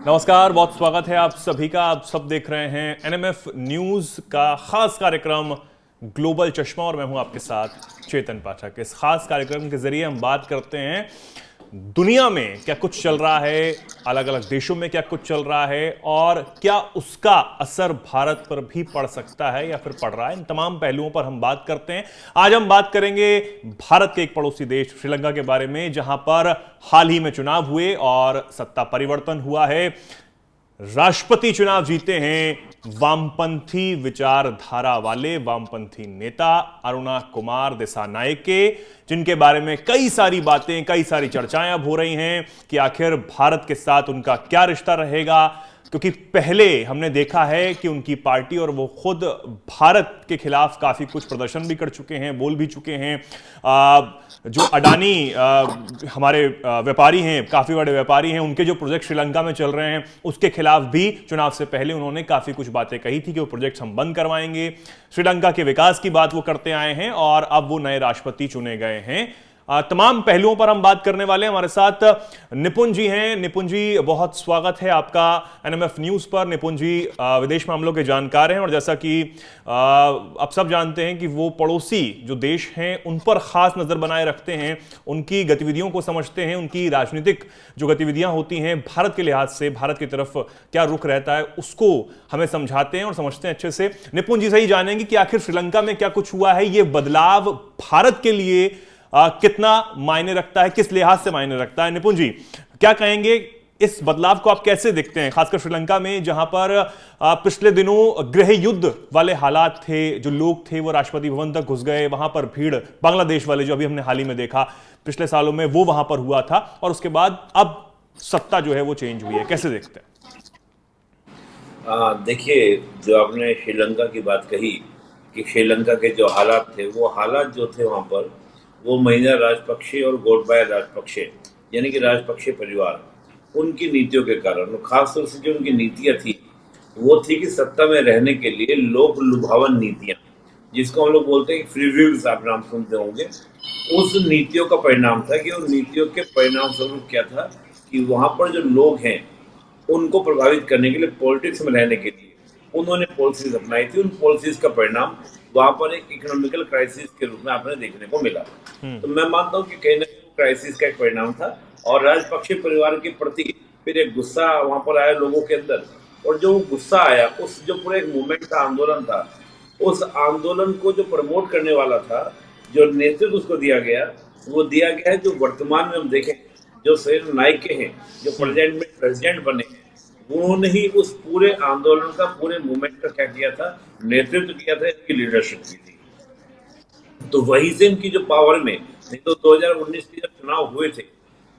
नमस्कार, बहुत स्वागत है आप सभी का। आप सब देख रहे हैं एनएमएफ न्यूज का खास कार्यक्रम ग्लोबल चश्मा और मैं हूं आपके साथ चेतन पाठक। इस खास कार्यक्रम के जरिए हम बात करते हैं दुनिया में क्या कुछ चल रहा है, अलग अलग देशों में क्या कुछ चल रहा है और क्या उसका असर भारत पर भी पड़ सकता है या फिर पड़ रहा है। इन तमाम पहलुओं पर हम बात करते हैं। आज हम बात करेंगे भारत के एक पड़ोसी देश श्रीलंका के बारे में, जहां पर हाल ही में चुनाव हुए और सत्ता परिवर्तन हुआ है। राष्ट्रपति चुनाव जीते हैं वामपंथी विचारधारा वाले वामपंथी नेता अरुणा कुमार दिसानायके, जिनके बारे में कई सारी बातें, कई सारी चर्चाएं अब हो रही हैं कि आखिर भारत के साथ उनका क्या रिश्ता रहेगा। क्योंकि पहले हमने देखा है कि उनकी पार्टी और वो खुद भारत के खिलाफ काफी कुछ प्रदर्शन भी कर चुके हैं, बोल भी चुके हैं। जो अडानी हमारे व्यापारी हैं, काफी बड़े व्यापारी हैं, उनके जो प्रोजेक्ट श्रीलंका में चल रहे हैं उसके खिलाफ भी चुनाव से पहले उन्होंने काफी कुछ बातें कही थी कि वो प्रोजेक्ट हम बंद करवाएंगे। श्रीलंका के विकास की बात वो करते आए हैं और अब वो नए राष्ट्रपति चुने गए हैं। तमाम पहलुओं पर हम बात करने वाले हैं। हमारे साथ निपुण जी हैं। निपुण जी, बहुत स्वागत है आपका एनएमएफ न्यूज पर। निपुण जी विदेश मामलों के जानकार हैं और जैसा कि आप सब जानते हैं कि वो पड़ोसी जो देश हैं उन पर खास नजर बनाए रखते हैं, उनकी गतिविधियों को समझते हैं, उनकी राजनीतिक जो गतिविधियां होती हैं भारत के लिहाज से, भारत की तरफ क्या रुख रहता है उसको हमें समझाते हैं और समझते हैं अच्छे से। निपुण जी से ही जानेंगे कि आखिर श्रीलंका में क्या कुछ हुआ है, ये बदलाव भारत के लिए कितना मायने रखता है, किस लिहाज से मायने रखता है। निपुण जी, क्या कहेंगे, इस बदलाव को आप कैसे देखते हैं, खासकर श्रीलंका में जहां पर पिछले दिनों गृह युद्ध वाले हालात थे, जो लोग थे वो राष्ट्रपति भवन तक घुस गए, वहां पर भीड़, बांग्लादेश वाले जो अभी हमने हाल ही में देखा, पिछले सालों में वो वहां पर हुआ था और उसके बाद अब सत्ता जो है वो चेंज हुई है, कैसे देखते हैं? देखिए, जो आपने श्रीलंका की बात कही कि श्रीलंका के जो हालात थे, वो हालात जो थे वहां पर, वो महिंदा राजपक्षे और गोटबाया राजपक्षे यानी कि राजपक्षे परिवार, उनकी नीतियों के कारण, खासतौर से जो उनकी नीतियां थी वो थी कि सत्ता में रहने के लिए लोक लुभावन नीतियां, जिसको हम लोग बोलते हैं फ्री व्हील्स, आप नाम सुनते होंगे। उस नीतियों का परिणाम था कि उन नीतियों के परिणाम स्वरूप क्या था कि वहां पर जो लोग हैं उनको प्रभावित करने के लिए, पॉलिटिक्स में रहने के लिए उन्होंने पॉलिसीज अपनाई थी। उन पॉलिसीज का परिणाम वहां पर एक इकोनॉमिकल क्राइसिस के रूप में आपने देखने को मिला। तो मैं मानता हूं कि कहीं ना कहीं क्राइसिस का एक परिणाम था और राजपक्षे परिवार के प्रति फिर एक गुस्सा वहां पर आया लोगों के अंदर, और जो गुस्सा आया, उस जो पूरा एक मूवमेंट था, आंदोलन था, उस आंदोलन को जो प्रमोट करने वाला था, जो नेतृत्व उसको दिया गया, वो दिया गया है जो वर्तमान में हम देखें, जो सेनानायके हैं, जो प्रेसिडेंट बने हैं, उन्होंने ही उस पूरे आंदोलन का, पूरे मूवमेंट का क्या किया था, नेतृत्व किया था, इनकी लीडरशिप की थी। तो वही से इनकी जो पावर में, नहीं तो 2019 के जब चुनाव हुए थे,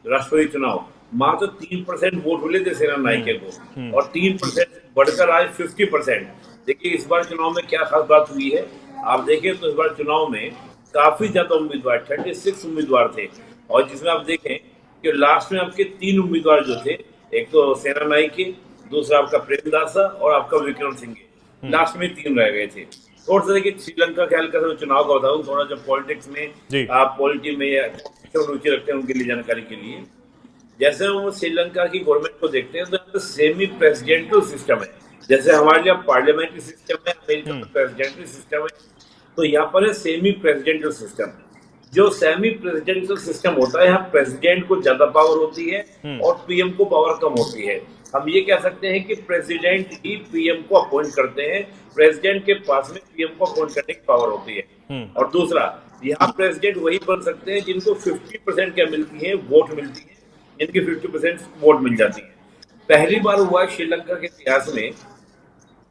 राष्ट्रपति चुनाव, मात्र 3% वोट मिले थे सेनानायके को और 3% बढ़कर आज 50%। देखिए इस बार चुनाव में क्या खास बात हुई है, आप देखें तो इस बार चुनाव में काफी ज्यादा उम्मीदवार, 36 उम्मीदवार थे, और जिसमें आप देखें कि लास्ट में आपके 3 उम्मीदवार जो थे, एक तो सेनानायके, दूसरा आपका प्रेमदासा और आपका विक्रम सिंघे, लास्ट में 3 रह गए थे। थोड़ा सा देखिए श्रीलंका के हल्का सा चुनाव का बताऊं, थोड़ा जब पॉलिटिक्स में आप पॉलिटी में या रुचि रखते हैं उनके लिए जानकारी के लिए, जैसे हम श्रीलंका की गवर्नमेंट को देखते हैं तो सेमी प्रेसिडेंटल सिस्टम है। जैसे हमारे लिए पार्लियामेंट्री सिस्टम है, अमेरिका में प्रेसिडेंटल सिस्टम है, तो यहाँ पर है सेमी प्रेसिडेंटल सिस्टम। जो सेमी प्रेसिडेंशियल सिस्टम होता है, यहाँ प्रेसिडेंट को ज्यादा पावर होती है और पीएम को पावर कम होती है। हम ये कह सकते हैं कि प्रेसिडेंट ही पीएम को अपॉइंट करते हैं, प्रेसिडेंट के पास में पीएम को अपॉइंट करने की पावर होती है। और दूसरा, यहाँ प्रेसिडेंट वही बन सकते हैं जिनको 50% क्या मिलती है, वोट मिलती है, जिनकी 50% वोट मिल जाती है। पहली बार हुआ है श्रीलंका के इतिहास में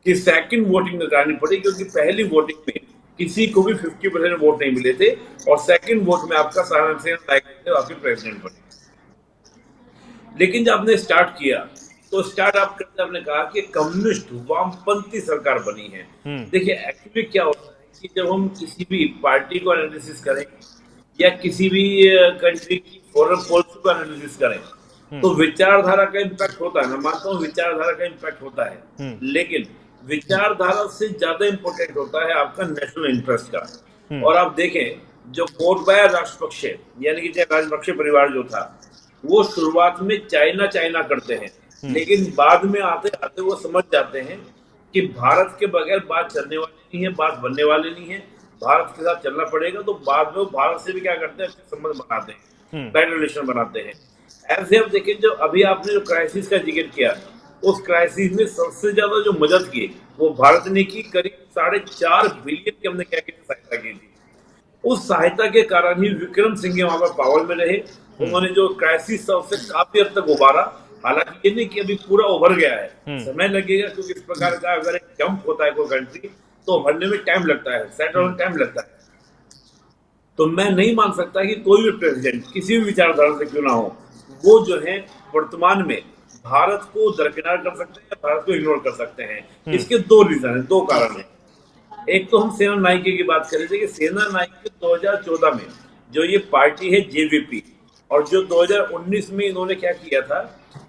कि सेकंड वोटिंग निकालनी पड़ी, क्योंकि पहली वोटिंग में किसी को भी 50% वोट नहीं मिले थे और सेकंड वोट में आपका सेनानायके आपके प्रेसिडेंट बने। लेकिन जब आपने स्टार्ट किया तो स्टार्ट आप करते आपने कहा कि कम्युनिस्ट वामपंथी सरकार बनी है। देखिए एक्चुअली क्या होता है कि जब हम किसी भी पार्टी को एनालिसिस करें या किसी भी कंट्री की फॉरेन पॉलिसी को एनालिसिस करें तो विचारधारा का इम्पैक्ट होता है। मैं मानता हूँ विचारधारा का इम्पैक्ट होता है, लेकिन विचारधारा से ज्यादा इंपॉर्टेंट होता है आपका नेशनल इंटरेस्ट का। और आप देखें जो गोटबाया राजपक्षे यानी कि राजपक्षे परिवार जो था, वो शुरुआत में चाइना करते हैं, लेकिन बाद में आते आते वो समझ जाते हैं कि भारत के बगैर बात चलने वाली नहीं है, बात बनने वाली नहीं है, भारत के साथ चलना पड़ेगा। तो बाद में वो भारत से भी क्या करते हैं, अच्छे संबंध बनाते हैं, बेटर रिलेशन बनाते हैं। ऐसे हम देखें, जो अभी आपने जो क्राइसिस का जिक्र किया, उस क्राइसिस में सबसे ज्यादा जो मदद की वो भारत ने की, करीब 4.5 बिलियन की हमने क्या की सहायता की थी। उस सहायता के कारण ही विक्रम सिंह वहां पर पावर में रहे। उन्होंने जो क्राइसिस था उससे काफी हद तक उबारा। हालांकि ये नहीं कि अभी पूरा उभर गया है, समय लगेगा, क्योंकि इस प्रकार का अगर एक जंप होता है कोई कंट्री तो उभरने में टाइम लगता है, सेट होने में टाइम लगता है। तो मैं नहीं मान सकता कि कोई भी प्रेसिडेंट किसी भी विचारधारा से क्यों ना हो, वो जो है वर्तमान में भारत को दरकिनार कर सकते हैं, भारत को इग्नोर कर सकते हैं। इसके दो रीजन है, दो कारण है। एक तो हम सेना नायके की बात कर रहे थे कि सेना नायके 2014 में जो ये पार्टी है जेवीपी, और जो 2019 में इन्होंने क्या किया था,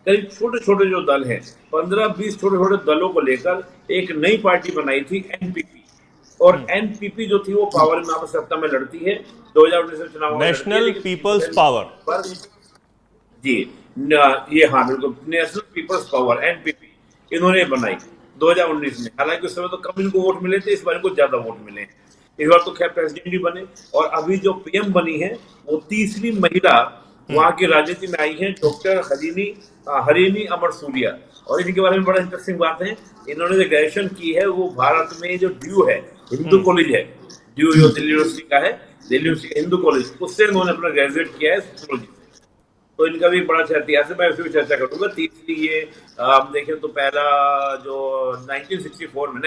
करीब छोटे छोटे जो दल हैं, 15-20 छोटे छोटे दलों को लेकर एक नई पार्टी बनाई थी, एनपीपी। और एनपीपी जो थी वो पावर में सत्ता में लड़ती है, 2019 में चुनाव नेशनल पीपल्स पावर, जी ये हाँ बिल्कुल, नेशनल पीपल्स पावर एनपीपी इन्होंने बनाई 2019 में। हालांकि उस समय तो कम इनको वोट मिले थे, इस बार इनको ज्यादा वोट मिले। इस बार तो खैर प्रेसिडेंट ही बने। और अभी जो पीएम बनी है वो तीसरी महिला वहां की राजनीति में आई है, डॉक्टर हरिणी अमर सूर्या। और इनके बारे में बड़ा इंटरेस्टिंग बात है, इन्होंने जो ग्रेजुएशन की है वो भारत में जो ड्यू है, हिंदू कॉलेज है, ड्यू जो दिल्ली यूनिवर्सिटी का है, दिल्ली यूनिवर्सिटी हिंदू कॉलेज, उससे इन्होंने अपना ग्रेजुएट किया है सोशियोलॉजी से। तो इनका भी बड़ा अच्छा इतिहास है, मैं उसी पर चर्चा करूंगा। तीसरी ये हम देखें तो पहला जो 1964 में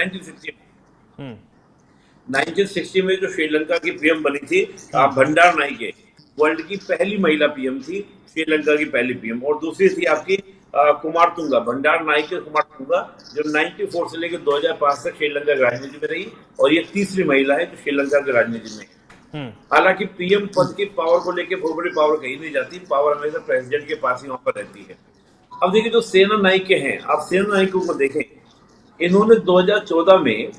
1960 में जो श्रीलंका की पीएम बनी थी भंडार नाइके, वर्ल्ड की पहली महिला पीएम थी, श्रीलंका की पहली पीएम। और दूसरी थी आपकी कुमारतुंगा, भंडार नाइके कुमारतुंगा, जो 94 से लेकर 2005 तक श्रीलंका की राजनीति में रही। और ये तीसरी महिला है जो श्रीलंका की राजनीति में। हालांकि पीएम पद की पावर को लेकर बहुत बड़ी पावर कहीं नहीं जाती, पावर हमेशा प्रेसिडेंट के पास ही वहां पर रहती है। अब देखिए जो सेना नायके हैं, आप सेना नायकों को देखें, इन्होंने 2014 में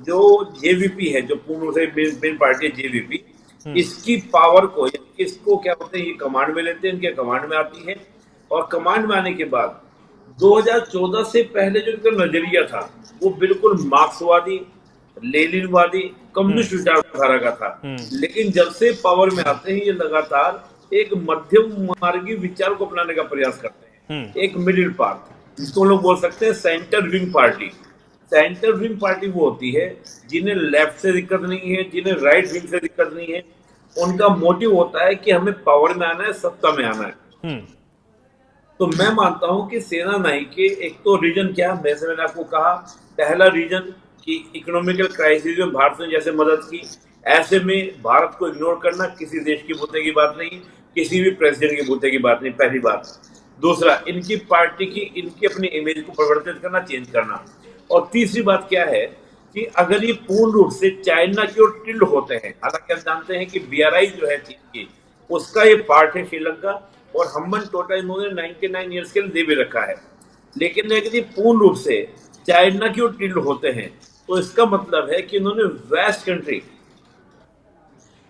जो जेवीपी है, जो पूर्ण से मेन पार्टी है जेवीपी, इसकी पावर को, इसको क्या बोलते हैं, ये कमांड में लेते हैं, इनके कमांड में आती है। और कमांड में आने के बाद 2014 से पहले जो इनका नजरिया था वो बिल्कुल मार्क्सवादी, लेनिनवादी, कम्युनिस्ट विचारधारा का था। लेकिन जब से पावर में आते हैं ये लगातार एक मध्यम मार्गी विचार को अपनाने का प्रयास करते हैं, एक मिडिल पाथ, जिसको लोग बोल सकते हैं centre wing party. Centre wing party वो होती है जिन्हें लेफ्ट से दिक्कत नहीं है, जिन्हें राइट विंग से दिक्कत नहीं है। उनका मोटिव होता है कि हमें पावर में आना है, सत्ता में आना है। तो मैं मानता हूं कि सेना नायके, एक तो रीजन क्या, मैंने आपको कहा, पहला रीजन कि इकोनॉमिकल क्राइसिस में भारत ने जैसे मदद की, ऐसे में भारत को इग्नोर करना किसी देश की बूते की बात नहीं, किसी भी प्रेसिडेंट की बूते की बात नहीं, पहली बात। दूसरा, इनकी पार्टी की, इनकी अपनी इमेज को परिवर्तित करना, चेंज करना। और तीसरी बात क्या है कि अगर ये पूर्ण रूप से चाइना की ओर टिल्ड होते हैं, हालांकि हम जानते हैं कि बीआरआई जो है चीन की, उसका ये पार्ट है श्रीलंका, और हम्बन टोटा इन्होंने 99 ईयर्स के लिए दे भी रखा है। लेकिन अगर ये पूर्ण रूप से चाइना की ओर टिल्ड होते हैं तो इसका मतलब है कि इन्होंने वेस्ट कंट्री,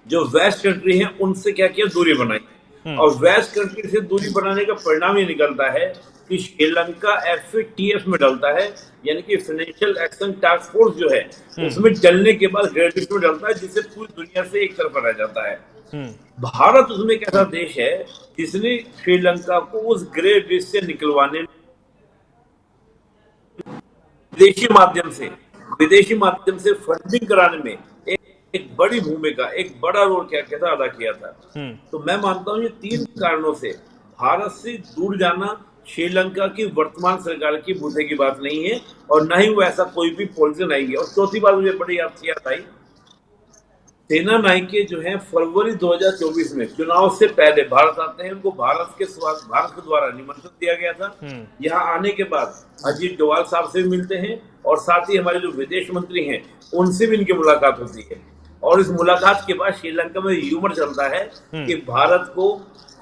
जो वेस्ट कंट्री है, उनसे क्या किया, दूरी बनाई। और वेस्ट कंट्री से दूरी बनाने का परिणाम ये निकलता है कि श्रीलंका एफएटीएफ में डलता है, यानी कि फाइनेंशियल एक्शन टास्क फोर्स जो है उसमें डलने के बाद ग्रे लिस्ट में डलता है, जिससे पूरी दुनिया से एक तरफ रह जाता है। भारत उसमें एक ऐसा देश है जिसने श्रीलंका को उस ग्रे लिस्ट से निकलवाने, विदेशी माध्यम से फंडिंग कराने में एक बड़ी भूमिका, एक बड़ा रोल क्या था, अदा किया था। तो मैं मानता हूं ये तीन कारणों से भारत से दूर जाना श्रीलंका की वर्तमान सरकार की बूते की बात नहीं है, और न ही वो ऐसा कोई भी पॉलिसी लाएंगे। और चौथी बात मुझे बड़ी याद आई, सेना नायके जो है फरवरी 2024 में चुनाव से पहले भारत आते हैं, उनको भारत के द्वारा निमंत्रण दिया गया था। यहाँ आने के बाद अजीत डोवाल साहब से भी मिलते हैं, और साथ ही हमारे जो विदेश मंत्री हैं उनसे भी इनकी मुलाकात होती है। और इस मुलाकात के बाद श्रीलंका में ह्यूमर चलता है कि भारत को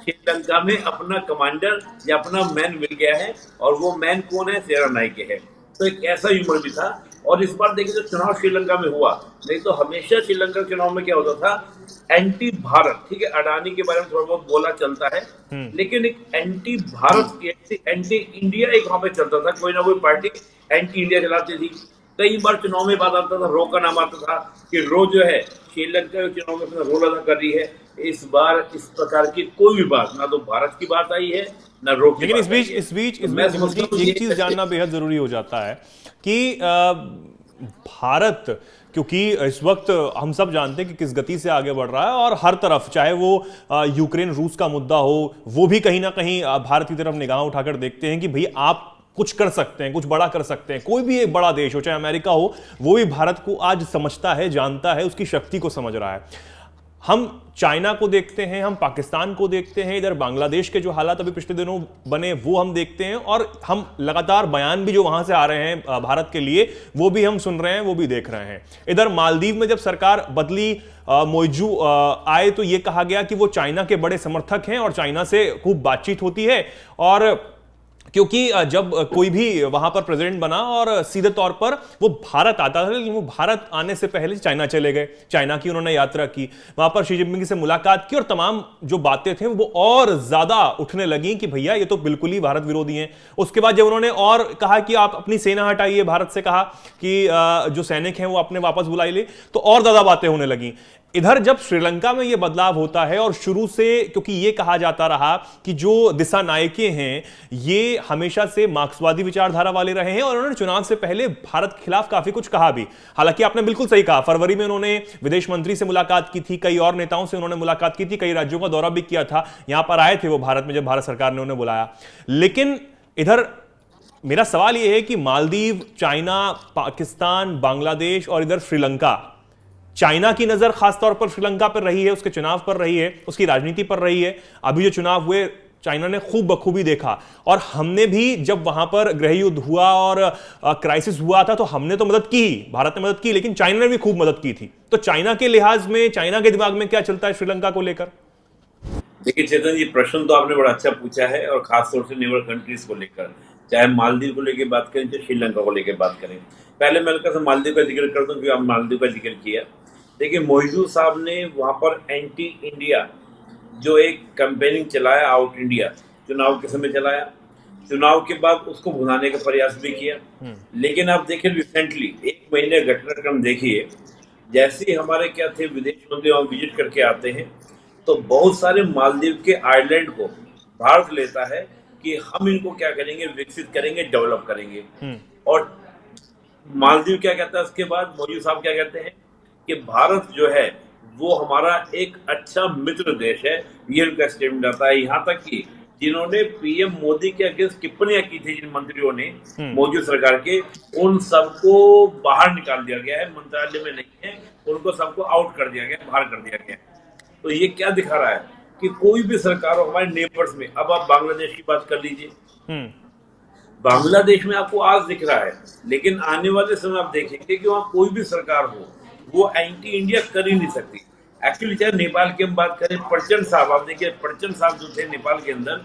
श्रीलंका में अपना कमांडर या अपना मैन मिल गया है, और वो मैन कौन है, सेना नायके है। तो एक ऐसा ह्यूमर भी था। और इस बार देखिए जो चुनाव श्रीलंका में हुआ, नहीं तो हमेशा श्रीलंका चुनाव में क्या होता था, एंटी भारत, ठीक है, अडानी के बारे में थोड़ा बहुत बोला चलता है, लेकिन एक एंटी भारत की, एंटी इंडिया एक वहां पे चलता था, कोई ना कोई पार्टी एंटी इंडिया चलाती थी। कई बार चुनाव में बात आता था, रो का नाम आता था कि रो जो है श्रीलंका के चुनाव में अपना रोल अदा कर रही है। इस बार इस प्रकार की कोई भी बात, ना तो भारत की बात आई है ना रो की लेकिन बात आई है। इस बीच मैं समझता हूं एक चीज जानना बेहद जरूरी हो जाता है कि भारत, क्योंकि इस वक्त हम सब जानते हैं कि किस गति से आगे बढ़ रहा है और हर तरफ, चाहे वो यूक्रेन रूस का मुद्दा हो, वो भी कहीं ना कहीं भारत की तरफ निगाह उठाकर देखते हैं कि भाई आप कुछ कर सकते हैं, कुछ बड़ा कर सकते हैं। कोई भी एक बड़ा देश हो, चाहे अमेरिका हो, वो भी भारत को आज समझता है, जानता है, उसकी शक्ति को समझ रहा है। हम चाइना को देखते हैं, हम पाकिस्तान को देखते हैं, इधर बांग्लादेश के जो हालात अभी पिछले दिनों बने वो हम देखते हैं, और हम लगातार बयान भी जो वहां से आ रहे हैं भारत के लिए वो भी हम सुन रहे हैं, वो भी देख रहे हैं। इधर मालदीव में जब सरकार बदली, मोइजू आए, तो ये कहा गया कि वो चाइना के बड़े समर्थक हैं और चाइना से खूब बातचीत होती है। और क्योंकि जब कोई भी वहां पर प्रेसिडेंट बना और सीधे तौर पर वो भारत आता था, लेकिन वो भारत आने से पहले चाइना चले गए, चाइना की उन्होंने यात्रा की, वहां पर शी जिनपिंग से मुलाकात की, और तमाम जो बातें थे वो और ज्यादा उठने लगी कि भैया ये तो बिल्कुल ही भारत विरोधी हैं। उसके बाद जब उन्होंने और कहा कि आप अपनी सेना हटाइए, भारत से कहा कि जो सैनिक हैं वो अपने वापस बुलाई ले, तो और ज्यादा बातें होने लगी। इधर जब श्रीलंका में यह बदलाव होता है, और शुरू से क्योंकि यह कहा जाता रहा कि जो दिशा नायके हैं ये हमेशा से मार्क्सवादी विचारधारा वाले रहे हैं, और उन्होंने चुनाव से पहले भारत के खिलाफ काफी कुछ कहा भी। हालांकि आपने बिल्कुल सही कहा, फरवरी में उन्होंने विदेश मंत्री से मुलाकात की थी, कई और नेताओं से उन्होंने मुलाकात की थी, कई राज्यों का दौरा भी किया था, यहां पर आए थे वो भारत में जब भारत सरकार ने उन्हें बुलाया। लेकिन इधर मेरा सवाल यह है कि मालदीव, चाइना, पाकिस्तान, बांग्लादेश और इधर श्रीलंका, चाइना की नजर खासतौर पर श्रीलंका पर रही है, उसके चुनाव पर रही है, उसकी राजनीति पर रही है। अभी जो चुनाव हुए चाइना ने खूब बखूबी देखा, और हमने भी जब वहां पर गृह युद्ध हुआ और क्राइसिस हुआ था तो हमने तो मदद की, भारत ने मदद की, लेकिन चाइना ने भी खूब मदद की थी। तो चाइना के लिहाज में, चाइना के दिमाग में क्या चलता है श्रीलंका को लेकर? देखिए चेतन जी, प्रश्न तो आपने बड़ा अच्छा पूछा है, और खासतौर से नेबर कंट्रीज को लेकर, चाहे मालदीव को लेकर बात करें चाहे श्रीलंका को लेकर बात करें। पहले मैं से मालदीव का जिक्र कर दूं, क्योंकि आप मालदीव का जिक्र किया। देखिए मोइजू साहब ने वहां पर एंटी इंडिया जो एक कैंपेनिंग चलाया, आउट इंडिया, चुनाव के समय चलाया, चुनाव के बाद उसको भुनाने का प्रयास भी किया। लेकिन आप देखिए रिसेंटली 1 महीने घटनाक्रम देखिए, जैसे ही हमारे क्या थे विदेश मंत्री वहां विजिट करके आते हैं, तो बहुत सारे मालदीव के आइलैंड को भारत लेता है कि हम इनको क्या करेंगे, विकसित करेंगे, डेवलप करेंगे। और मालदीव क्या कहता है उसके बाद, मोदी साहब क्या कहते हैं कि भारत जो है वो हमारा एक अच्छा मित्र देश है, ये उनका स्टेटमेंट आता है। यहाँ तक कि जिन्होंने पीएम मोदी के अगेंस्ट टिप्पणियां की थी, जिन मंत्रियों ने मोदी सरकार के, उन सबको बाहर निकाल दिया गया है, मंत्रालय में नहीं है, उनको सबको आउट कर दिया गया, बाहर कर दिया गया। तो ये क्या दिखा रहा है कि कोई भी सरकार हो हमारे नेबर्स में, अब आप बांग्लादेश की बात कर लीजिए, बांग्लादेश में आपको आज दिख रहा है, लेकिन आने वाले समय आप देखेंगे कि वहां कोई भी सरकार हो वो एंटी इंडिया कर ही नहीं सकती। एक्चुअली चाहे नेपाल की हम बात करें, प्रचंड साहब, आप देखिए प्रचंड साहब जो थे नेपाल के अंदर,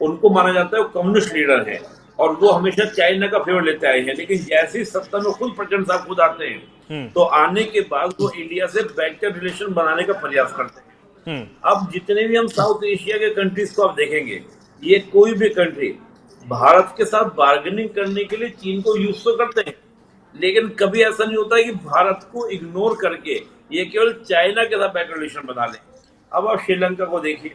उनको माना जाता है वो कम्युनिस्ट लीडर है, और वो हमेशा चाइना का फेवर लेते आए हैं। लेकिन जैसे ही सत्ता में खुद प्रचंड साहब खुद आते हैं, तो आने के बाद वो इंडिया से बेटर रिलेशन बनाने का प्रयास करते हैं। अब जितने भी हम साउथ एशिया के कंट्रीज को आप देखेंगे, ये कोई भी कंट्री भारत के साथ बार्गेनिंग करने के लिए चीन को यूज तो करते हैं, लेकिन कभी ऐसा नहीं होता है कि भारत को इग्नोर करके ये केवल चाइना के साथ बेटर रिलेशन बना ले। अब आप श्रीलंका को देखिए,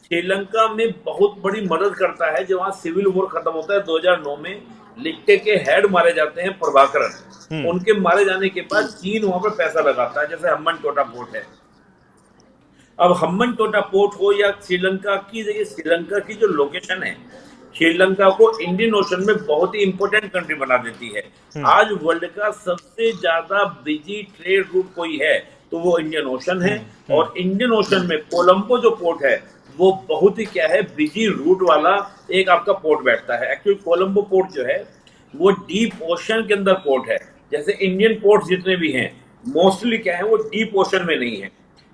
श्रीलंका में बहुत बड़ी मदद करता है जब वहां सिविल वॉर खत्म होता है 2009 में, लिट्टे के हेड मारे जाते हैं प्रभाकरन, उनके मारे जाने के बाद चीन वहां पर पैसा लगाता है, जैसे हम्बनटोटा पोर्ट है। अब हम्बनटोटा पोर्ट हो या श्रीलंका की, देखिए श्रीलंका की जो लोकेशन है, श्रीलंका को इंडियन ओशन में बहुत ही इंपॉर्टेंट कंट्री बना देती है। आज वर्ल्ड का सबसे ज्यादा बिजी ट्रेड रूट कोई है तो वो इंडियन ओशन है, और इंडियन ओशन में कोलंबो जो पोर्ट है वो बहुत ही क्या है, बिजी रूट वाला एक आपका पोर्ट बैठता है। एक्चुअली कोलंबो पोर्ट जो है वो डीप ओशन के अंदर पोर्ट है, जैसे इंडियन पोर्ट जितने भी हैं मोस्टली क्या है वो डीप ओशन में नहीं है,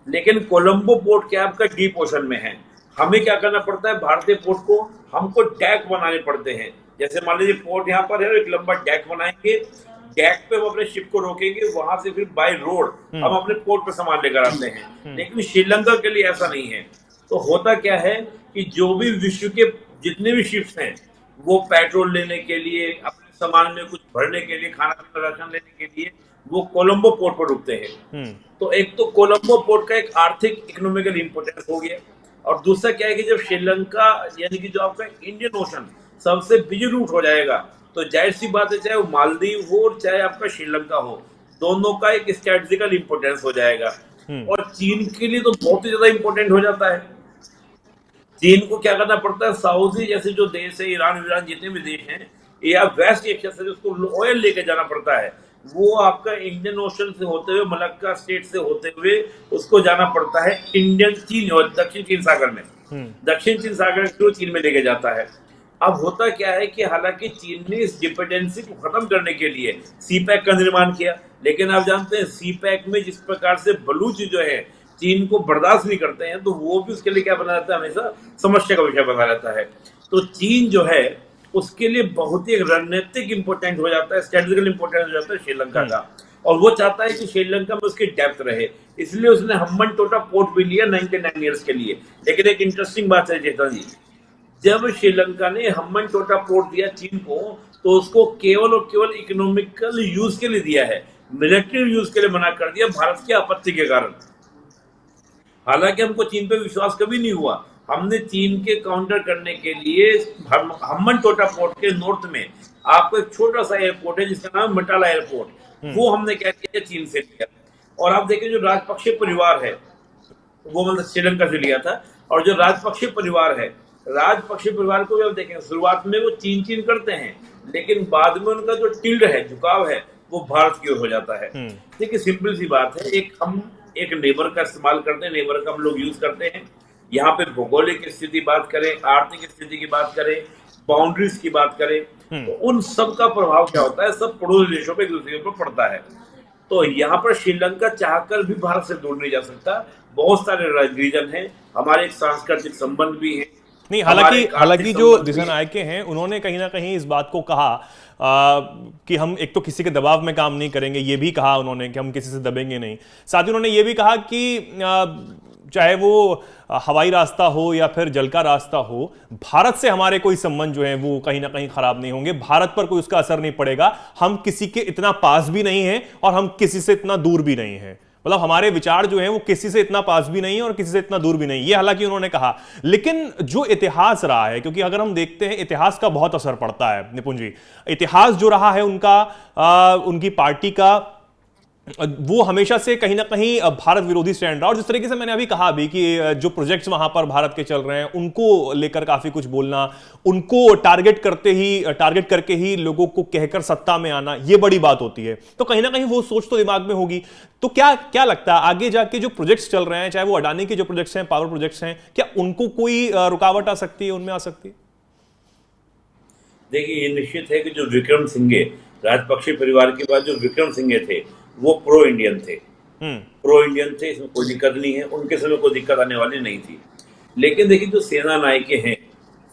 लेकिन कोलंबो पोर्ट क्या आपका डीप ओशन में है। हमें क्या करना पड़ता है, भारतीय पोर्ट को हमको डैक बनाने पड़ते हैं। जैसे मान लीजिए पोर्ट यहाँ पर है, एक लंबा डैक बनाएंगे, डेक पे हम अपने शिप को रोकेंगे, वहां से फिर बाय रोड हम अपने पोर्ट पे सामान लेकर आते हैं। लेकिन श्रीलंका के लिए ऐसा नहीं है। तो होता क्या है कि जो भी विश्व के जितने भी शिप्स हैं, वो पेट्रोल लेने के लिए, अपने सामान में कुछ भरने के लिए, खाना पीना राशन लेने के लिए वो कोलंबो पोर्ट पर रुकते हैं। तो एक तो कोलंबो पोर्ट का एक आर्थिक इकोनॉमिकल इंपोर्टेंस हो गया, और दूसरा क्या है कि जब श्रीलंका यानी कि जो आपका इंडियन ओशन सबसे बिजी रूट हो जाएगा, तो जाहिर सी बात है, चाहे वो मालदीव हो और चाहे आपका श्रीलंका हो, दोनों का एक स्ट्रेटेजिकल इंपोर्टेंस हो जाएगा। और चीन के लिए तो बहुत ही ज्यादा इंपॉर्टेंट हो जाता है। चीन को क्या करना पड़ता है, सऊदी जैसे जो देश है, ईरान जितने भी देश हैं, या वेस्ट एशिया से उसको ऑयल लेके जाना पड़ता है, वो आपका इंडियन ओशन से होते हुए, मलक्का स्टेट से होते हुए उसको जाना पड़ता है इंडियन चीन और दक्षिण चीन सागर में। दक्षिण चीन सागर को चीन में लेके जाता है। अब होता क्या है कि हालांकि चीन ने इस डिपेंडेंसी को खत्म करने के लिए सीपैक का निर्माण किया, लेकिन आप जानते हैं सीपैक में जिस प्रकार से बलूच जो है चीन को बर्दाश्त नहीं करते हैं, तो वो भी उसके लिए क्या बना रहता है, हमेशा समस्या का विषय बना रहता है। तो चीन जो है उसके लिए बहुत ही रणनीतिक इंपोर्टेंट हो जाता है, स्ट्रेटेजिकल इंपोर्टेंट हो जाता है श्रीलंका का, और वो चाहता है कि श्रीलंका में उसकी डेप्थ रहे, इसलिए उसने हम्बनटोटा पोर्ट भी लिया 99 ईयर्स के लिए। लेकिन एक इंटरेस्टिंग बात है चेतन जी, जब श्रीलंका ने हम्बनटोटा पोर्ट दिया चीन को, तो उसको केवल और केवल इकोनॉमिकल यूज के लिए दिया है, मिलिट्री यूज के लिए मना कर दिया भारत की आपत्ति के कारण। हालांकि हमको चीन पे विश्वास कभी नहीं हुआ, हमने चीन के काउंटर करने के लिए हम्बनटोटा पोर्ट के नॉर्थ में आपको एक छोटा सा एयरपोर्ट है जिसका नाम मटाला एयरपोर्ट, वो हमने क्या किया, चीन से लिया। और आप देखें जो राजपक्षे परिवार है वो मतलब श्रीलंका से लिया था, और जो राजपक्षे परिवार है, राजपक्षे परिवार को भी आप देखें शुरुआत में वो चीन चीन करते हैं, लेकिन बाद में उनका जो टिल्ड है, झुकाव है, वो भारत की ओर हो जाता है। देखिए सिंपल सी बात है, हम एक नेबर का इस्तेमाल करते हैं, नेबर का हम लोग यूज करते हैं। यहाँ पे भौगोलिक स्थिति बात करें, आर्थिक स्थिति की बात करें, बाउंड्रीज की बात करें, तो उन सब का प्रभाव क्या होता है, सब पड़ोसी देशों पे एक दूसरे पर पड़ता है। तो यहाँ पर श्रीलंका चाहकर भी भारत से दूर नहीं जा सकता, बहुत सारे रीजन है, हमारे सांस्कृतिक संबंध भी है। नहीं, हालांकि जो दिशानायके हैं उन्होंने कहीं ना कहीं इस बात को कहा कि हम एक तो किसी के दबाव में काम नहीं करेंगे, ये भी कहा उन्होंने कि हम किसी से दबेंगे नहीं। साथ ही उन्होंने ये भी कहा कि चाहे वो हवाई रास्ता हो या फिर जल का रास्ता हो, भारत से हमारे कोई संबंध जो है वो कहीं ना कहीं खराब नहीं होंगे, भारत पर कोई उसका असर नहीं पड़ेगा, हम किसी के इतना पास भी नहीं हैं और हम किसी से इतना दूर भी नहीं हैं। मतलब हमारे विचार जो हैं वो किसी से इतना पास भी नहीं है और किसी से इतना दूर भी नहीं, ये हालांकि उन्होंने कहा। लेकिन जो इतिहास रहा है, क्योंकि अगर हम देखते हैं इतिहास का बहुत असर पड़ता है निपुण जी, इतिहास जो रहा है उनका, उनकी पार्टी का, वो हमेशा से कहीं ना कहीं भारत विरोधी स्टैंड रहा। और जिस तरीके से मैंने अभी कहा भी कि जो प्रोजेक्ट्स वहां पर भारत के चल रहे हैं उनको लेकर काफी कुछ बोलना, उनको टारगेट करके ही लोगों को कहकर सत्ता में आना, ये बड़ी बात होती है। तो कहीं ना कहीं वो सोच तो दिमाग में होगी। तो क्या लगता है आगे जाके जो प्रोजेक्ट्स चल रहे हैं, चाहे वो अडानी के जो प्रोजेक्ट्स हैं, पावर प्रोजेक्ट्स हैं, क्या उनको कोई रुकावट आ सकती है, उनमें आ सकती है? देखिए ये निश्चित है कि जो विक्रम सिंघे, राजपक्षे परिवार के बाद जो विक्रम सिंघे थे वो प्रो इंडियन थे, इसमें कोई दिक्कत नहीं है, उनके समय कोई दिक्कत आने वाली नहीं थी। लेकिन देखिए जो सेना नायके हैं,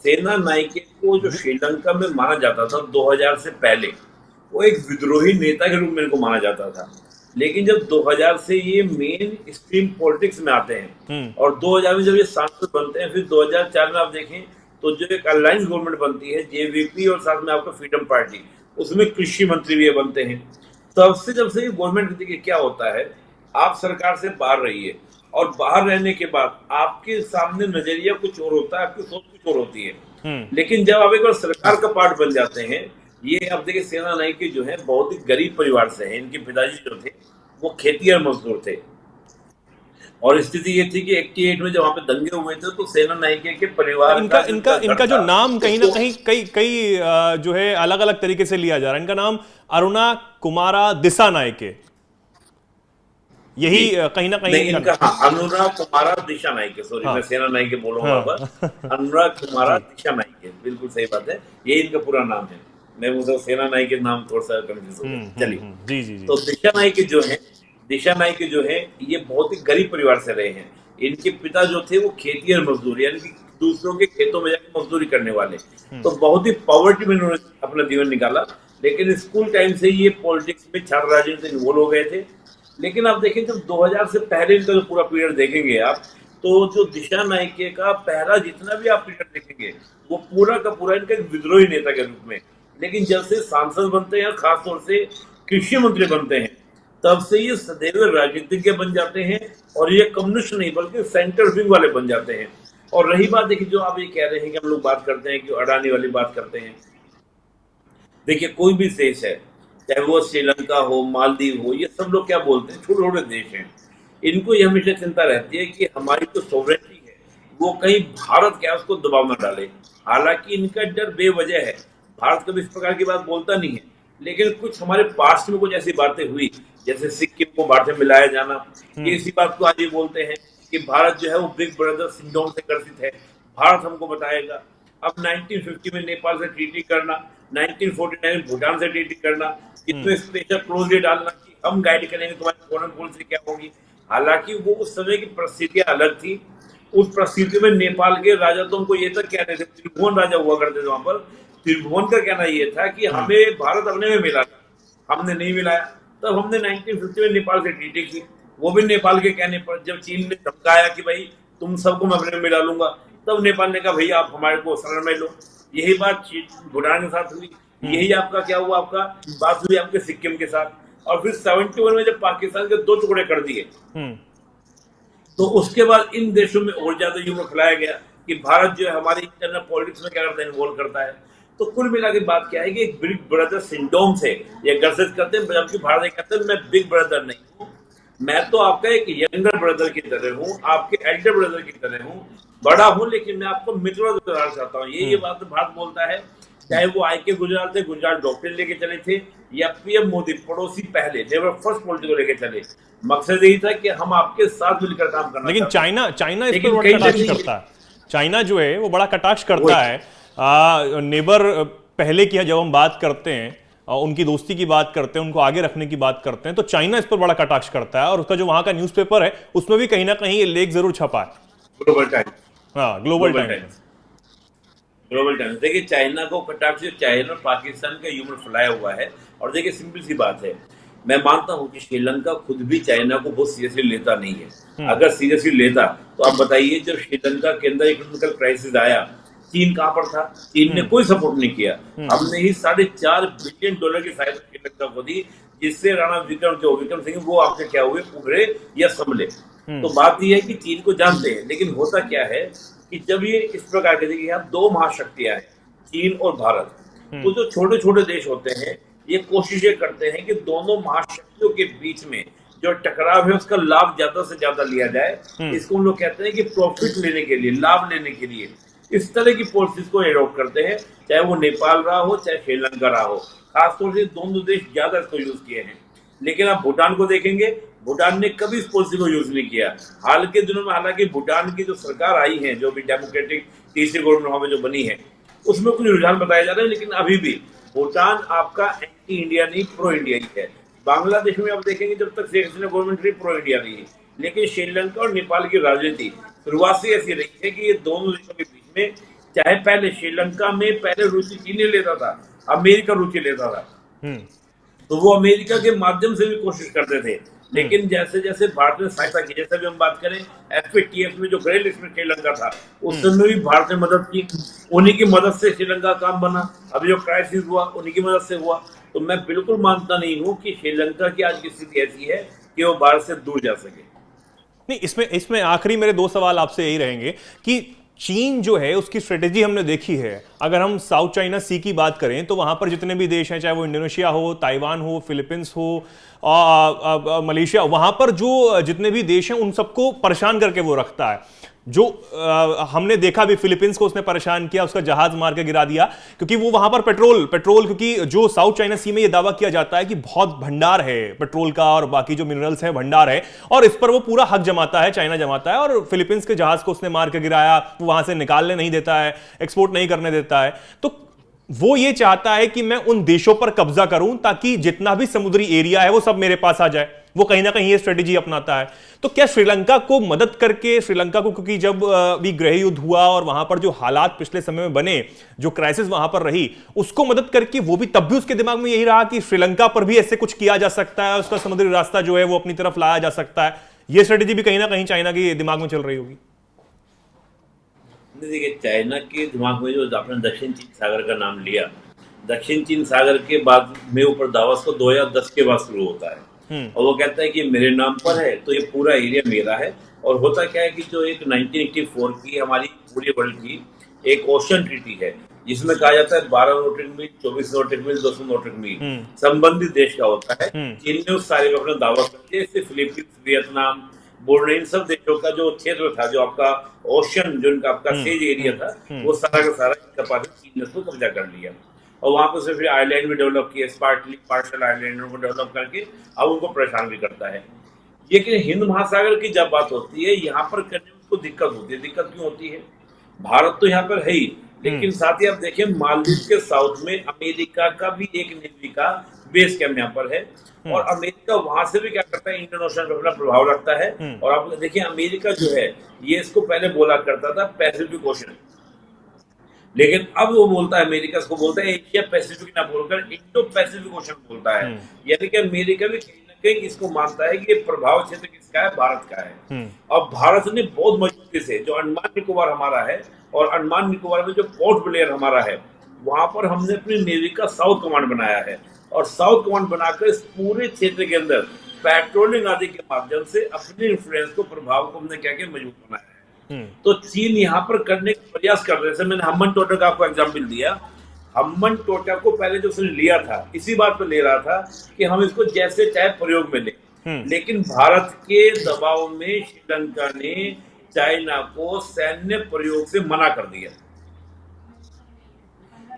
सेना नायके को जो श्रीलंका में माना जाता था 2000 से पहले, वो एक विद्रोही नेता के रूप में इनको माना जाता था। लेकिन जब 2000 से ये मेन स्ट्रीम पॉलिटिक्स में आते हैं और 2000 में जब ये सांसद बनते हैं, फिर 2004 में आप देखें तो जो एक अलायंस गवर्नमेंट बनती है, जेवीपी और साथ में आपका फ्रीडम पार्टी, उसमें कृषि मंत्री भी बनते हैं। तब से जब से गवर्नमेंट देखिए क्या होता है, आप सरकार से बाहर रहिए और बाहर रहने के बाद आपके सामने नजरिया कुछ और होता है, आपकी सोच कुछ और होती है। लेकिन जब आप एक बार सरकार का पार्ट बन जाते हैं, ये अब देखिए सेना नायके जो है बहुत ही गरीब परिवार से है, इनके पिताजी जो थे वो खेतिहर मजदूर थे, और स्थिति ये थी कि 88 में जब वहां पे दंगे हुए थे तो सेना नायके के परिवार इनका जो नाम कहीं ना कहीं कई जो है अलग अलग तरीके से लिया जा रहा है। इनका नाम अरुणा कुमारा दिसानायके, यही कहीं ना कहीं इनका अनुराग कुमारा दिशानायके, सॉरी मैं सेना नायके बोलूंगा अनुराग कुमारा दिशानायके, बिल्कुल सही बात है, ये इनका पूरा नाम है। मैं मुझे सेना नायके नाम थोड़ा सा कंफ्यूज हो गया। चलिए जी। तो दिशानायके जो है ये बहुत ही गरीब परिवार से रहे हैं। इनके पिता जो थे वो खेतिहर मजदूर, यानी कि दूसरों के खेतों में जाकर मजदूरी करने वाले, तो बहुत ही पॉवर्टी में उन्होंने अपना जीवन निकाला। लेकिन स्कूल टाइम से ये पॉलिटिक्स में छात्र राजनीति में इन्वॉल्व हो गए थे। लेकिन आप देखें जब 2000 से पहले इनका जो पूरा पीरियड देखेंगे आप, तो जो दिशा नाइके का पहला जितना भी आप पीरियड देखेंगे वो पूरा का पूरा इनका एक विद्रोही नेता के रूप में। लेकिन जब से सांसद बनते हैं, खासतौर से कृषि मंत्री बनते हैं, तब से ये सदैव राजनीतिज्ञ बन जाते हैं और ये कम्युनिस्ट नहीं बल्कि सेंटर विंग वाले बन जाते हैं। और रही बात देखिए, जो आप ये कह रहे हैं कि हम लोग बात करते हैं कि अडानी वाली बात करते हैं, देखिए कोई भी देश है, चाहे वो श्रीलंका हो, मालदीव हो, ये सब लोग क्या बोलते हैं, छोटे छोटे देश हैं, इनको ये हमेशा चिंता रहती है कि हमारी जो सोवरेनिटी है वो कहीं भारत क्या उसको दबाव में डाले। हालांकि इनका डर बेवजह है, भारत कभी इस प्रकार की बात बोलता नहीं है, लेकिन कुछ हमारे पास्ट में कुछ ऐसी बातें हुई, जैसे सिक्किम को भारत में मिलाया जाना, ये इसी बात को आज ये बोलते हैं कि भारत जो है वो बिग ब्रदर सिंड्रोम से ग्रसित है, भारत हमको बताएगा। अब 1950 में नेपाल से ट्रीटी करना, 1949 में भूटान से ट्रीटी करना, इसमें स्पेशल क्लोज डालना कि हम गाइड करेंगे तुम्हारी फॉरेन पॉलिसी क्या होगी। हालांकि वो उस समय की परिस्थितियां अलग थी। उस परिस्थिति में नेपाल के राजा तो उनको ये तक कहते थे, त्रिभुवन राजा हुआ करते थे वहां पर, त्रिभुवन का कहना ये था कि हमें भारत अपने में मिला, हमने नहीं मिलाया। तब हमने 1950 में नेपाल से ट्रीटी की, वो भी नेपाल के कहने पर। जब चीन ने धमकाया कि भाई तुम सबको मैं अपने में मिला लूंगा, तब नेपाल ने कहा भैया आप हमारे को शरण में लो। यही बात भूटान के साथ हुई, यही आपका क्या हुआ, आपका बात हुई आपके सिक्किम के साथ। और फिर 71 में जब पाकिस्तान के 2 टुकड़े कर दिए, तो उसके बाद इन देशों में और ज्यादा यूं खिलाया गया कि भारत जो है हमारी इंटरनल पॉलिटिक्स में क्या करता है, इन्वॉल्व करता है। तो कुल मिला के बात क्या है कि एक बिग ब्रदर सिंड्रोम से ये ग्रसित करते हैं, जबकि भारत कहते हैं मैं बिग ब्रदर नहीं हूँ, मैं तो आपका एक यंगर ब्रदर की तरह हूँ, आपके एल्डर ब्रदर की तरह हूँ, बड़ा हूँ, लेकिन मैं आपको मित्र बनाना चाहता हूँ। ये बात भारत बोलता है। चाहे वो आईके गुजराल थे, गुजरात डॉक्ट्रिन लेके चले थे, या पीएम मोदी पड़ोसी पहले नेवर फर्स्ट पॉलिसी को लेके चले, मकसद यही था कि हम आपके साथ मिलकर काम करना। लेकिन चाइना इस पर बड़ा कटाक्ष करता है। चाइना जो है वो बड़ा कटाक्ष करता है। नेबर पहले की जब हम बात करते हैं, उनकी दोस्ती की बात करते हैं, उनको आगे रखने की बात करते हैं, तो चाइना इस पर बड़ा कटाक्ष करता है। और उसका जो वहां का न्यूज़पेपर है उसमें भी कहीं ना कहीं ये लेख जरूर छपा है, ग्लोबल टाइम्स। हाँ, ग्लोबल टाइम्स। देखिए चाइना को कटाक्ष, चाइना और पाकिस्तान का ह्यूमर फैलाया हुआ है। और देखिए सिंपल सी बात है, मैं मानता हूं कि श्रीलंका खुद भी चाइना को बहुत सीरियसली लेता नहीं है। अगर सीरियसली लेता तो आप बताइए, जब श्रीलंका के अंदर इकोनॉमिकल क्राइसिस आया, चीन कहां पर था? चीन ने कोई सपोर्ट नहीं किया। हमने ही $4.5 बिलियन की सहायता श्रीलंका को दी, जिससे राणा विक्रम सिंह वो आपके क्या हुए, उभरे या संभले। तो बात यह है कि चीन को जानते हैं, लेकिन होता क्या है कि जब ये इस प्रकार के, देखिए यहाँ 2 महाशक्तियां हैं, चीन और भारत, तो जो छोटे छोटे देश होते हैं ये कोशिशें करते हैं कि दोनों महाशक्तियों के बीच में जो टकराव है उसका लाभ ज्यादा से ज्यादा लिया जाए। इसको हम लोग कहते हैं कि प्रॉफिट लेने के लिए, लाभ लेने के लिए इस तरह की पॉलिसीज को एडॉप्ट करते हैं, चाहे वो नेपाल रहा हो चाहे श्रीलंका रहा हो। खासतौर से दोनों देश ज्यादा इसको यूज किए हैं। लेकिन आप भूटान को देखेंगे, भूटान ने कभी इस पॉलिसी को यूज नहीं किया। हाल के दिनों में हालांकि भूटान की जो सरकार आई है, जो भी डेमोक्रेटिक तीसरी गवर्नमेंट में जो बनी है, उसमें कुछ रुझान बताए जा रहे हैं, लेकिन अभी भी भूटान आपका एंटी इंडिया नहीं, प्रो इंडिया ही है। बांग्लादेश में आप देखेंगे जब तक शेख हसीना गवर्नमेंट रही, प्रो इंडिया रही, लेकिन श्रीलंका और नेपाल की राजनीति शुरुआत से ऐसी रही है कि ये दोनों देशों के बीच में, चाहे पहले श्रीलंका में पहले रुचि चीन लेता था, अमेरिका रुचि लेता था, तो वो अमेरिका के माध्यम से भी कोशिश करते थे। लेकिन जैसे जैसे भारत ने सहायता की, जैसे भी हम बात करें FATF में जो ग्रे लिस्ट में श्रीलंका था, उस समय भी भारत ने मदद की, उन्हीं की मदद से श्रीलंका काम बना। अभी जो क्राइसिस हुआ उन्हीं की मदद से हुआ। तो मैं बिल्कुल मानता नहीं हूं कि श्रीलंका की आज की स्थिति ऐसी है कि वो भारत से दूर जा सके। नहीं, इसमें आखिरी मेरे 2 सवाल आपसे यही रहेंगे कि चीन जो है उसकी स्ट्रेटेजी हमने देखी है। अगर हम साउथ चाइना सी की बात करें तो वहां पर जितने भी देश हैं, चाहे वो इंडोनेशिया हो, ताइवान हो, फिलीपींस हो, मलेशिया, वहां पर जो जितने भी देश हैं उन सबको परेशान करके वो रखता है। जो हमने देखा भी, फिलीपींस को उसने परेशान किया, उसका जहाज मार के गिरा दिया, क्योंकि वो वहां पर पेट्रोल, क्योंकि जो साउथ चाइना सी में ये दावा किया जाता है कि बहुत भंडार है पेट्रोल का और बाकी जो मिनरल्स है भंडार है, और इस पर वो पूरा हक जमाता है, चाइना जमाता है। और फिलीपींस के जहाज को उसने मार के गिराया, वो वहां से निकालने नहीं देता है, एक्सपोर्ट नहीं करने देता है। तो वो ये चाहता है कि मैं उन देशों पर कब्जा करूं ताकि जितना भी समुद्री एरिया है वो सब मेरे पास आ जाए। वो कहीं ना कहीं ये स्ट्रेटेजी अपनाता है। तो क्या श्रीलंका को मदद करके, श्रीलंका को, क्योंकि जब भी गृह युद्ध हुआ और वहां पर जो हालात पिछले समय में बने, जो क्राइसिस वहां पर रही, उसको मदद करके वो भी तब भी उसके दिमाग में यही रहा कि श्रीलंका पर भी ऐसे कुछ किया जा सकता है, उसका समुद्री रास्ता जो है वो अपनी तरफ लाया जा सकता है, ये स्ट्रेटेजी भी कहीं ना कहीं चाइना के दिमाग में चल रही होगी। देखिए, चाइना के दिमाग में जो आपने दक्षिण चीन सागर का नाम लिया, दक्षिण चीन सागर के बाद में ऊपर दावस को 2010 के बाद शुरू होता है और वो कहता है कि मेरे नाम पर है तो ये पूरा एरिया मेरा है। और होता क्या है कि जो एक 1984 की हमारी पूरी वर्ल्ड की एक ओशन ट्रीटी है जिसमें कहा जाता है 12 नॉटिकल मील, 24 नॉटिकल मील, 200 नॉटिकल मील संबंधित देश का होता है। चीन ने उस सारे में अपना दावा कर दिया। इससे फिलीपींस, वियतनाम, बोर्ड, इन सब देशों का जो क्षेत्र था, जो आपका ओशन, जो इनका आपका सेज एरिया था, वो सारा का सारा चीन ने उसको कब्जा कर लिया और वहां पर से फिर आइलैंड भी डेवलप किया, स्पार्टली पार्शल आइलैंड को डेवलप करके अब उनको परेशान भी करता है। लेकिन हिंद महासागर की जब बात होती है, यहाँ पर करने में उसको दिक्कत होती है। दिक्कत क्यों होती है? भारत तो यहाँ पर है ही, लेकिन साथ ही आप देखें मालदीव के साउथ में अमेरिका का भी एक नेवी का बेस कैंप यहाँ पर है और अमेरिका वहां से भी क्या करता है, इंडियन ओशन पर अपना प्रभाव रखता है। और आप देखिए अमेरिका जो है ये इसको पहले बोला करता था पैसिफिक ओशन, लेकिन अब वो बोलता है, अमेरिका इसको बोलता है एशिया पैसिफिक ना बोलकर इंडो पैसिफिक ओशन बोलता है। यानी कि अमेरिका भी कहीं ना कहीं इसको मानता है कि ये प्रभाव क्षेत्र किसका है, भारत का है। और भारत ने बहुत मजबूती से, जो अंडमान निकोबार हमारा है और अंडमान निकोबार में जो पोर्ट ब्लेयर हमारा है, वहां पर हमने अपनी नेवी का साउथ कमांड बनाया है और साउथ कमांड बनाकर इस पूरे क्षेत्र के अंदर पेट्रोलिंग आदि के माध्यम से अपने इन्फ्लुएंस को, प्रभाव को हमने क्या क्या मजबूत बनाया है। तो चीन यहाँ पर करने का प्रयास कर रहे हैं। जैसे मैंने हम्मन टोटा का आपको एग्जाम्पल दिया, हम्मन टोटा को पहले जो उसने लिया था इसी बात पर ले रहा था कि हम इसको जैसे चाहे प्रयोग में लें, लेकिन भारत के दबाव में श्रीलंका ने चाइना को सैन्य प्रयोग से मना कर दिया।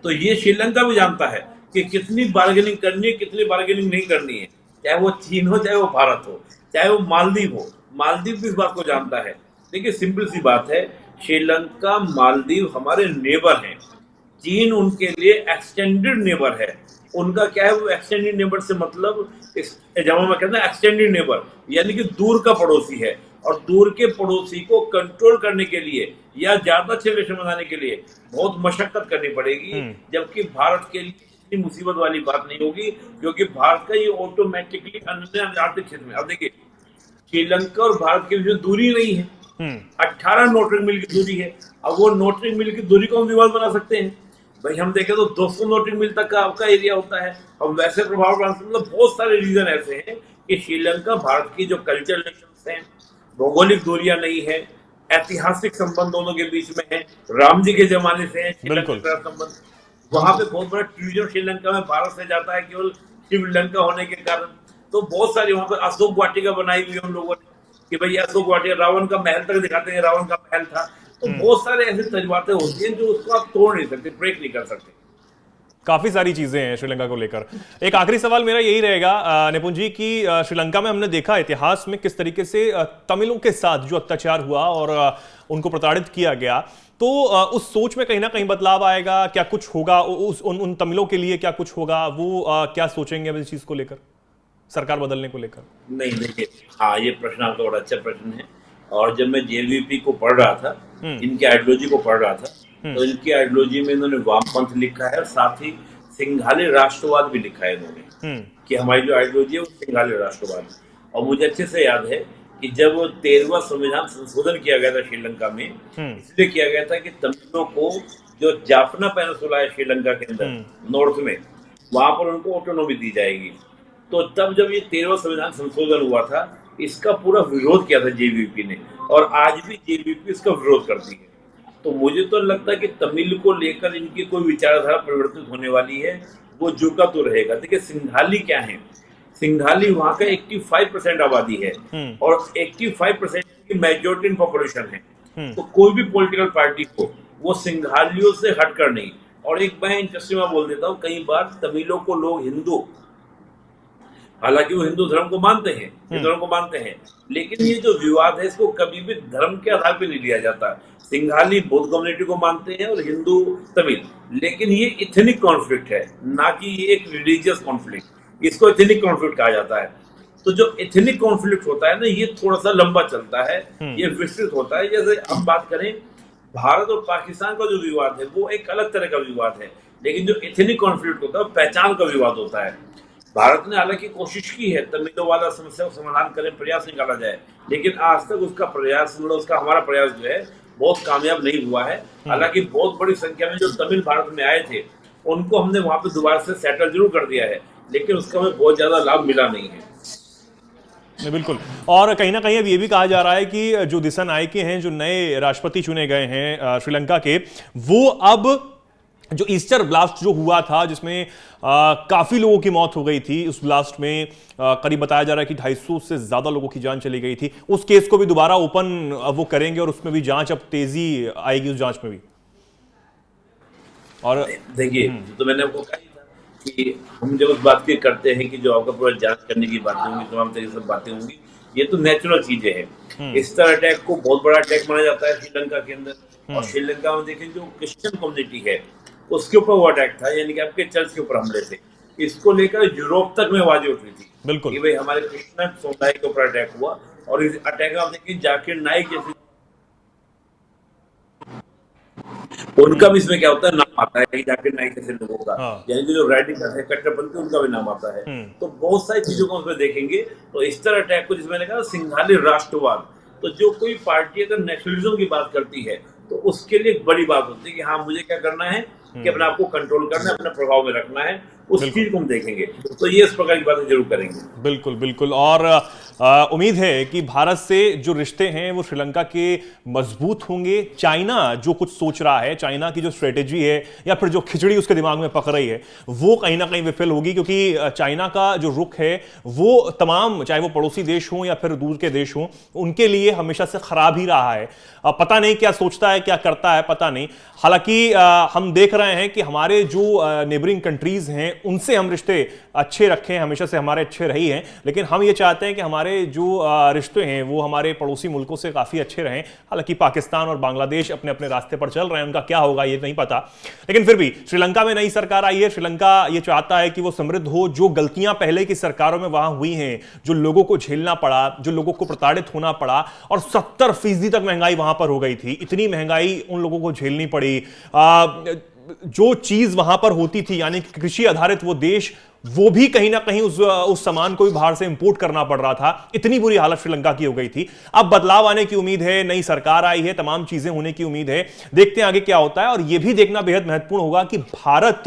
तो ये श्रीलंका भी जानता है कि कितनी बार्गेनिंग करनी है, कितनी बार्गेनिंग नहीं करनी है, चाहे वो चीन हो, चाहे वो भारत हो, चाहे वो मालदीव हो। मालदीव भी इस बात को जानता है। देखिए सिंपल सी बात है, श्रीलंका, मालदीव हमारे नेबर हैं, चीन उनके लिए एक्सटेंडेड नेबर है। उनका क्या है, वो एक्सटेंडेड नेबर से मतलब जब हम कहते हैं एक्सटेंडेड नेबर यानी कि दूर का पड़ोसी है और दूर के पड़ोसी को कंट्रोल करने के लिए या ज्यादा अच्छे रिलेशन बनाने के लिए बहुत मशक्कत करनी पड़ेगी। जबकि भारत के लिए इतनी मुसीबत वाली बात नहीं होगी क्योंकि भारत का ये ऑटोमेटिकली अन्य आर्थिक क्षेत्र में, अब देखिए श्रीलंका और भारत के बीच दूरी नहीं है, 18 नॉटिकल मील की दूरी है। अब वो नॉटिकल मील की दूरी को हम विवाद बना सकते हैं भाई, हम देखें तो 200 नॉटिकल मील तक का आपका एरिया होता है। हम वैसे प्रभाव बना सकते, मतलब बहुत सारे रीजन ऐसे हैं कि श्रीलंका भारत की जो कल्चरल रिलेशंस हैं, भौगोलिक दूरियां नहीं है, ऐतिहासिक संबंध दोनों के बीच में है, राम जी के जमाने से है श्रीलंका का संबंध। वहां पे बहुत बड़ा टूरिज्म श्रीलंका में भारत से जाता है केवल श्रीलंका होने के कारण। तो बहुत सारी वहां पर अशोक वाटिका बनाई हुई हम लोगों ने कि भाई अशोक वाटिका, रावण का महल तक दिखाते हैं, रावण का महल था। तो बहुत सारे ऐसे तजुर्बातें होती हैं जो उसको आप तोड़ नहीं सकते, ब्रेक नहीं कर सकते। काफी सारी चीजें हैं श्रीलंका को लेकर। एक आखिरी सवाल मेरा यही रहेगा निपुण जी कि श्रीलंका में हमने देखा इतिहास में किस तरीके से तमिलों के साथ जो अत्याचार हुआ और उनको प्रताड़ित किया गया, तो उस सोच में कहीं ना कहीं बदलाव आएगा, क्या कुछ होगा उन तमिलों के लिए, क्या कुछ होगा, वो क्या सोचेंगे अब इस चीज को लेकर, सरकार बदलने को लेकर? नहीं देखिए, हाँ ये प्रश्न आपका बड़ा अच्छा प्रश्न है। और जब मैं जेवीपी को पढ़ रहा था, इनकी आइडियोलॉजी को पढ़ रहा था, तो इनकी आइडियोलॉजी में इन्होंने वामपंथ लिखा है और साथ ही सिंघाली राष्ट्रवाद भी लिखा है इन्होंने कि हमारी जो आइडियोलॉजी है वो सिंघाली राष्ट्रवाद। और मुझे अच्छे से याद है कि जब 13वां संविधान संशोधन किया गया था श्रीलंका में, इसलिए किया गया था कि तमिलों को जो जाफना पेनिनसुला है श्रीलंका के अंदर नॉर्थ में, वहां पर उनको ऑटोनॉमी दी जाएगी। तो तब जब ये 13वां संविधान संशोधन हुआ था, इसका पूरा विरोध किया था जेवीपी ने और आज भी जेवीपी इसका विरोध करती है। तो मुझे तो लगता है कि तमिल को लेकर इनकी कोई विचारधारा परिवर्तित होने वाली है, वो झुका तो रहेगा। देखिए सिंघाली क्या है, सिंघाली वहां का 85% आबादी है और 85% की मेजोरिटी इन पॉपुलेशन है। तो कोई भी पॉलिटिकल पार्टी को वो सिंघालियों से हटकर नहीं। और एक मैं इंटरेस्टिंग बोल देता हूँ, कई बार तमिलों को लोग हिंदू, हालांकि वो हिंदू धर्म को मानते हैं, हिंदू धर्म को मानते हैं, लेकिन ये जो विवाद है इसको कभी भी धर्म के आधार पर नहीं लिया जाता। सिंघाली बौद्ध कम्युनिटी को मानते हैं और हिंदू तमिल, लेकिन ये इथनिक कॉन्फ्लिक्ट है, ना कि ये एक रिलीजियस कॉन्फ्लिक्ट। इसको इथनिक कॉन्फ्लिक्ट कहा जाता है। तो जो एथनिक कॉन्फ्लिक्ट होता है ना, ये थोड़ा सा लंबा चलता है, ये विस्तृत होता है। जैसे हम बात करें भारत और पाकिस्तान का जो विवाद है वो एक अलग तरह का विवाद है, लेकिन जो एथनिक कॉन्फ्लिक्ट होता है पहचान का विवाद होता है। भारत ने हालांकि कोशिश की है तमिलों वाला समस्या को समाधान करने प्रयास निकाला जाए, लेकिन आज तक उसका प्रयास, मतलब उसका हमारा प्रयास जो है बहुत कामयाब नहीं हुआ है। हालांकि बहुत बड़ी संख्या में जो तमिल भारत में आए थे उनको हमने वहां पे दोबारा से सेटल जरूर कर दिया है, लेकिन उसका हमें बहुत ज्यादा लाभ मिला नहीं है। बिल्कुल। और कहीं ना कहीं अब ये भी कहा जा रहा है कि जो दिसा नायके हैं, जो नए राष्ट्रपति चुने गए हैं श्रीलंका के, वो अब जो ईस्टर ब्लास्ट जो हुआ था जिसमें काफी लोगों की मौत हो गई थी, उस ब्लास्ट में करीब बताया जा रहा है कि 250 से ज्यादा लोगों की जान चली गई थी, उस केस को भी दोबारा ओपन वो करेंगे और उसमें भी जांच, अब तेजी आएगी उस जांच में भी। और देखिए, तो मैंने आपको कहा कि हम जब उस बात की करते हैं कि जो आपका पूरा जांच करने की बातें होंगी, तमाम तरह की सब बातें होंगी, ये तो नेचुरल चीजें हैं। इस तरह अटैक को बहुत बड़ा अटैक माना जाता है श्रीलंका के अंदर। और श्रीलंका में देखें जो क्रिश्चियन कम्युनिटी है उसके ऊपर वो अटैक था, यानी कि आपके चर्च के ऊपर हमले थे। इसको लेकर यूरोप तक में आवाजें उठ रही थी बिल्कुल कि भाई हमारे क्रिश्चियन समुदाय के ऊपर अटैक हुआ। और इस अटैक में आप देखिए जाकिर नाइक जैसे उनका भी इसमें क्या होता है, नाम आता है कि जाकिर नाइक जैसे लोगों का, यानी कि जो रेडिकल है, कट्टरपंथी, उनका भी नाम आता है। तो बहुत सारी चीजों को उसमें देखेंगे। तो इस तरह अटैक को, जिसमें मैंने कहा सिंघाली राष्ट्रवाद, तो जो कोई पार्टी अगर नेशनलिज्म की बात करती है तो उसके लिए एक बड़ी बात होती है कि हाँ मुझे क्या करना है कि अपने आप को कंट्रोल करना है, अपने प्रभाव में रखना है, उस चीज को हम देखेंगे। तो ये इस प्रकार की बातें जरूर करेंगे। बिल्कुल बिल्कुल। और उम्मीद है कि भारत से जो रिश्ते हैं वो श्रीलंका के मजबूत होंगे। चाइना जो कुछ सोच रहा है, चाइना की जो स्ट्रेटेजी है या फिर जो खिचड़ी उसके दिमाग में पक रही है, वो कहीं ना कहीं विफल होगी, क्योंकि चाइना का जो रुख है वो तमाम, चाहे वो पड़ोसी देश हों या फिर दूर के देश हों, उनके लिए हमेशा से खराब ही रहा है। पता नहीं क्या सोचता है, क्या करता है, पता नहीं। हालांकि हम देख रहे हैं कि हमारे जो नेबरिंग कंट्रीज हैं उनसे हम रिश्ते अच्छे रखें, हमेशा से हमारे अच्छे रही हैं, लेकिन हम ये चाहते हैं कि हमारे जो रिश्ते हैं वो हमारे पड़ोसी मुल्कों से काफी अच्छे रहें। हालांकि पाकिस्तान और बांग्लादेश अपने अपने रास्ते पर चल रहे हैं, उनका क्या होगा ये नहीं पता, लेकिन फिर भी श्रीलंका में नई सरकार आई है। श्रीलंका ये चाहता है कि वो समृद्ध हो। जो गलतियां पहले की सरकारों में वहां हुई हैं, जो लोगों को झेलना पड़ा, जो लोगों को प्रताड़ित होना पड़ा, और 70% तक महंगाई वहां पर हो गई थी, इतनी महंगाई उन लोगों को झेलनी पड़ी। जो चीज वहां पर होती थी, यानी कृषि आधारित वो देश, वो भी कहीं ना कहीं उस सामान को भी बाहर से इंपोर्ट करना पड़ रहा था। इतनी बुरी हालत श्रीलंका की हो गई थी। अब बदलाव आने की उम्मीद है, नई सरकार आई है, तमाम चीजें होने की उम्मीद है। देखते हैं आगे क्या होता है। और यह भी देखना बेहद महत्वपूर्ण होगा कि भारत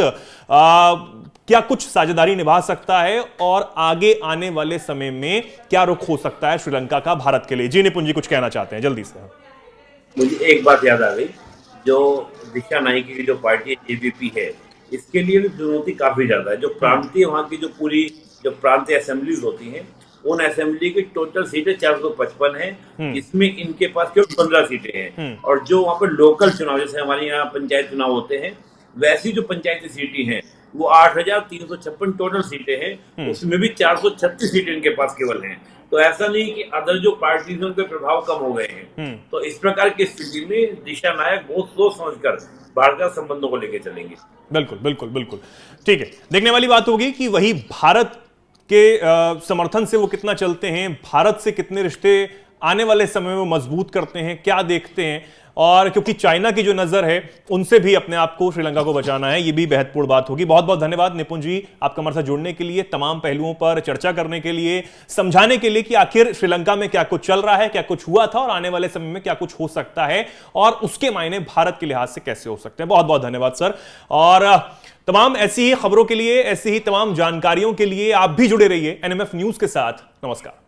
क्या कुछ साझेदारी निभा सकता है और आगे आने वाले समय में क्या रुख हो सकता है श्रीलंका का भारत के लिए। जी निपुण जी कुछ कहना चाहते हैं जल्दी से। मुझे एक बात याद आ गई, जो दिशा नाइक की जो पार्टी एबीपी है, इसके लिए भी चुनौती काफी ज्यादा है। जो प्रांतीय, वहाँ की जो पूरी जो प्रांतीय असेंबलीज होती हैं, उन असेंबली की टोटल सीटें 455 हैं, इसमें इनके पास केवल 15 सीटें हैं। और जो वहाँ पर लोकल चुनाव, जैसे हमारे यहाँ पंचायत चुनाव होते हैं, वैसी जो पंचायती सीटें हैं वो 8356 टोटल सीटें हैं, उसमें भी 436 सीटें इनके पास केवल हैं। तो ऐसा नहीं कि अदर जो पार्टीज हैं उनके प्रभाव कम हो गए हैं। तो इस प्रकार की स्थिति में दिशा नायक बहुत सोच समझकर भारत का संबंधों को लेकर चलेंगे। बिल्कुल बिल्कुल बिल्कुल, ठीक है। देखने वाली बात होगी कि वही भारत के समर्थन से वो कितना चलते हैं, भारत से कितने रिश्ते आने वाले समय में मजबूत करते हैं, क्या देखते हैं। और क्योंकि चाइना की जो नजर है उनसे भी अपने आप को, श्रीलंका को बचाना है, ये भी महत्वपूर्ण बात होगी। बहुत बहुत धन्यवाद निपुण जी, आपका हमारे साथ जुड़ने के लिए, तमाम पहलुओं पर चर्चा करने के लिए, समझाने के लिए कि आखिर श्रीलंका में क्या कुछ चल रहा है, क्या कुछ हुआ था और आने वाले समय में क्या कुछ हो सकता है और उसके मायने भारत के लिहाज से कैसे हो सकते हैं। बहुत बहुत धन्यवाद सर। और तमाम ऐसी ही खबरों के लिए, ऐसी ही तमाम जानकारियों के लिए आप भी जुड़े रहिए एनएमएफ न्यूज के साथ। नमस्कार।